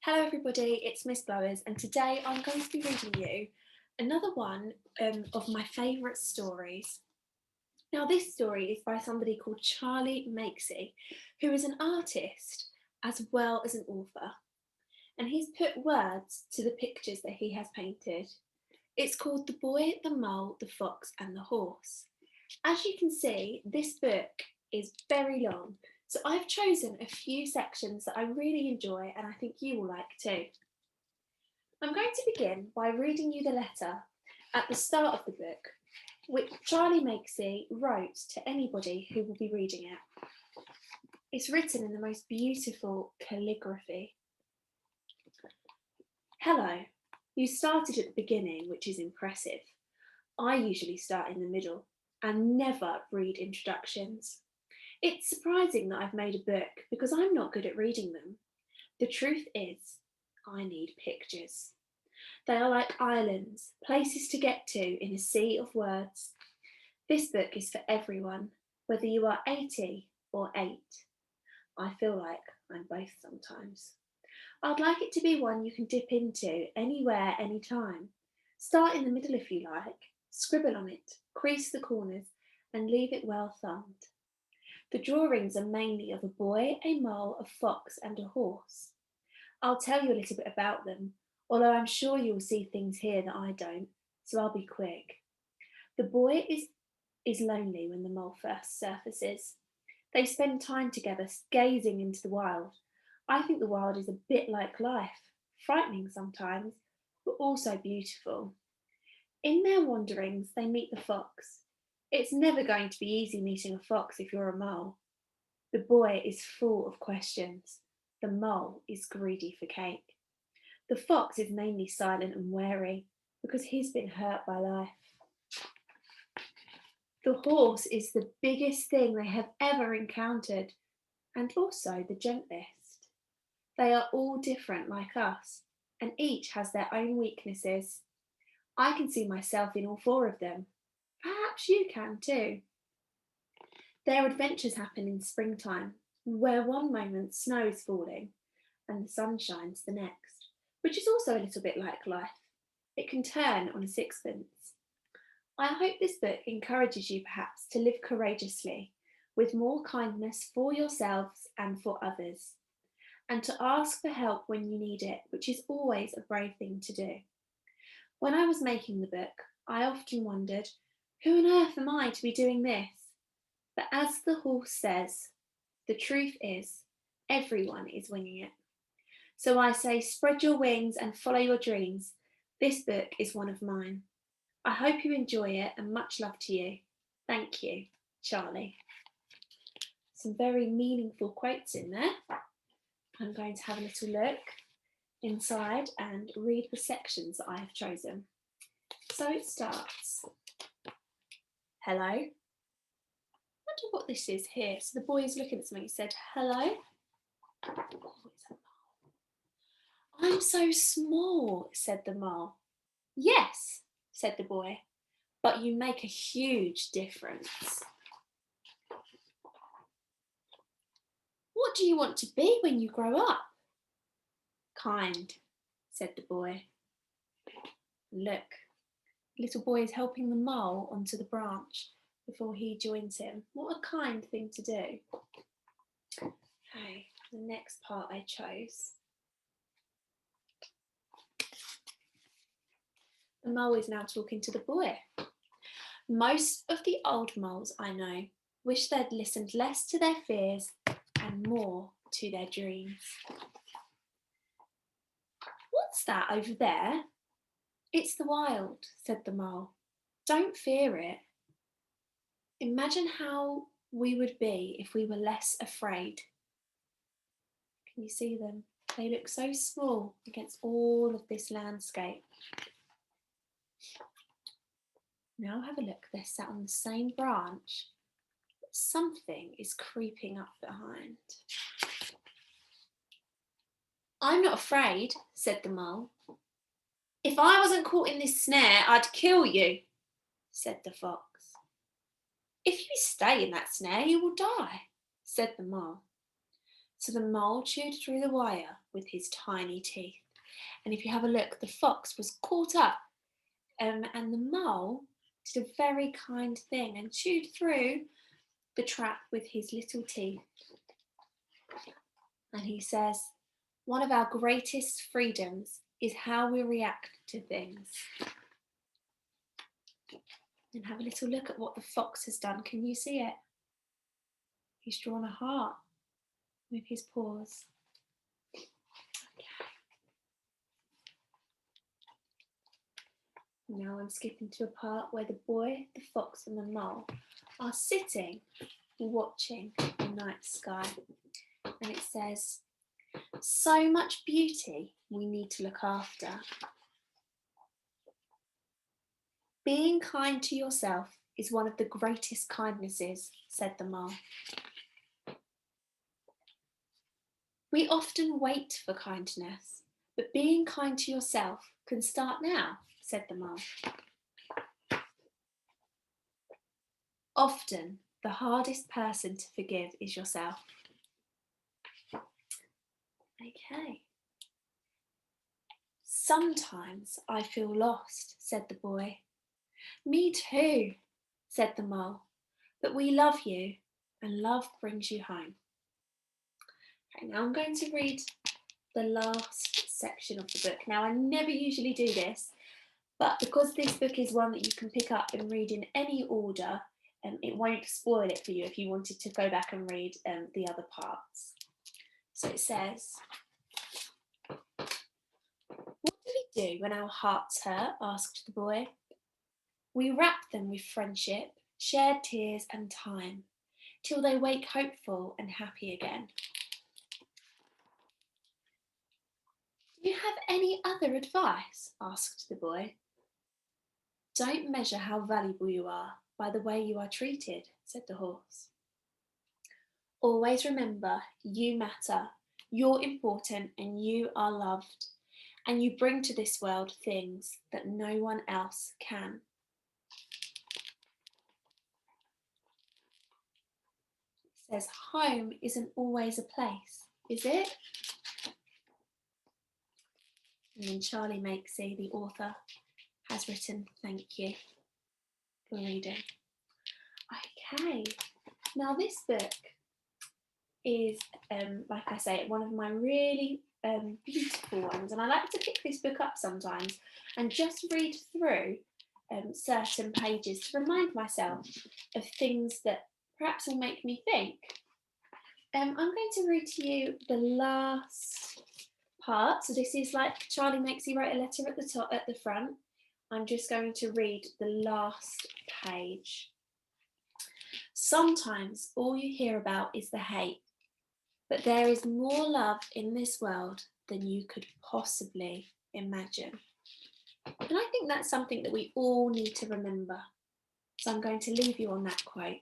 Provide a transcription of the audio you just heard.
Hello everybody, it's Miss Blowers and today I'm going to be reading you another one of my favourite stories. Now this story is by somebody called Charlie Makesy, who is an artist as well as an author, and he's put words to the pictures that he has painted. It's called The Boy, the Mole, the Fox and the Horse. As you can see, this book is very long, so I've chosen a few sections that I really enjoy and I think you will like too. I'm going to begin by reading you the letter at the start of the book, which Charlie Makesy wrote to anybody who will be reading it. It's written in the most beautiful calligraphy. Hello, you started at the beginning, which is impressive. I usually start in the middle and never read introductions. It's surprising that I've made a book because I'm not good at reading them. The truth is, I need pictures. They are like islands, places to get to in a sea of words. This book is for everyone, whether you are 80 or 8. I feel like I'm both sometimes. I'd like it to be one you can dip into anywhere, anytime. Start in the middle if you like, scribble on it, crease the corners, and leave it well thumbed. The drawings are mainly of a boy, a mole, a fox, and a horse. I'll tell you a little bit about them, although I'm sure you'll see things here that I don't, so I'll be quick. The boy is lonely when the mole first surfaces. They spend time together gazing into the wild. I think the wild is a bit like life, frightening sometimes, but also beautiful. In their wanderings, they meet the fox. It's never going to be easy meeting a fox if you're a mole. The boy is full of questions. The mole is greedy for cake. The fox is mainly silent and wary because he's been hurt by life. The horse is the biggest thing they have ever encountered and also the gentlest. They are all different like us and each has their own weaknesses. I can see myself in all 4 of them. Perhaps you can too. Their adventures happen in springtime, where one moment snow is falling and the sun shines the next, which is also a little bit like life. It can turn on a sixpence. I hope this book encourages you perhaps to live courageously, with more kindness for yourselves and for others, and to ask for help when you need it, which is always a brave thing to do. When I was making the book, I often wondered, who on earth am I to be doing this? But as the horse says, the truth is, everyone is winging it. So I say, spread your wings and follow your dreams. This book is one of mine. I hope you enjoy it and much love to you. Thank you, Charlie. Some very meaningful quotes in there. I'm going to have a little look inside and read the sections that I have chosen. So it starts. Hello. I wonder what this is here. So the boy is looking at something. He said, hello. I'm so small, said the mole. Yes, said the boy, but you make a huge difference. What do you want to be when you grow up? Kind, said the boy. Look, the little boy is helping the mole onto the branch before he joins him. What a kind thing to do. Okay, the next part I chose. The mole is now talking to the boy. Most of the old moles I know wish they'd listened less to their fears and more to their dreams. What's that over there? It's the wild, said the mole. Don't fear it. Imagine how we would be if we were less afraid. Can you see them? They look so small against all of this landscape. Now have a look, they're sat on the same branch, but something is creeping up behind. I'm not afraid, said the mole. If I wasn't caught in this snare, I'd kill you, said the fox. If you stay in that snare, you will die, said the mole. So the mole chewed through the wire with his tiny teeth. And if you have a look, the fox was caught up, and the mole did a very kind thing and chewed through the trap with his little teeth. And he says, one of our greatest freedoms is how we react to things. And have a little look at what the fox has done. Can you see it? He's drawn a heart with his paws. Now I'm skipping to a part where the boy, the fox and the mole are sitting watching the night sky. And it says, so much beauty we need to look after. Being kind to yourself is one of the greatest kindnesses, said the mole. We often wait for kindness, but being kind to yourself can start now, said the mole. Often, the hardest person to forgive is yourself. Okay. Sometimes I feel lost, said the boy. Me too, said the mole, but we love you and love brings you home. Okay, now I'm going to read the last section of the book. Now I never usually do this, but because this book is one that you can pick up and read in any order, it won't spoil it for you if you wanted to go back and read the other parts. So it says, what do we do when our hearts hurt? Asked the boy. We wrap them with friendship, shared tears and time, till they wake hopeful and happy again. Do you have any other advice? Asked the boy. Don't measure how valuable you are by the way you are treated, said the horse. Always remember you matter, you're important and you are loved, and you bring to this world things that no one else can. It says home isn't always a place, is it? And then Charlie Makesy, the author, has written thank you for reading. Okay, now this book is, like I say, one of my really beautiful ones, and I like to pick this book up sometimes and just read through certain pages to remind myself of things that perhaps will make me think. I'm going to read to you the last part. So this is like Charlie Makesy wrote a letter at the top, at the front. I'm just going to read the last page. Sometimes all you hear about is the hate, but there is more love in this world than you could possibly imagine. And I think that's something that we all need to remember. So I'm going to leave you on that quote.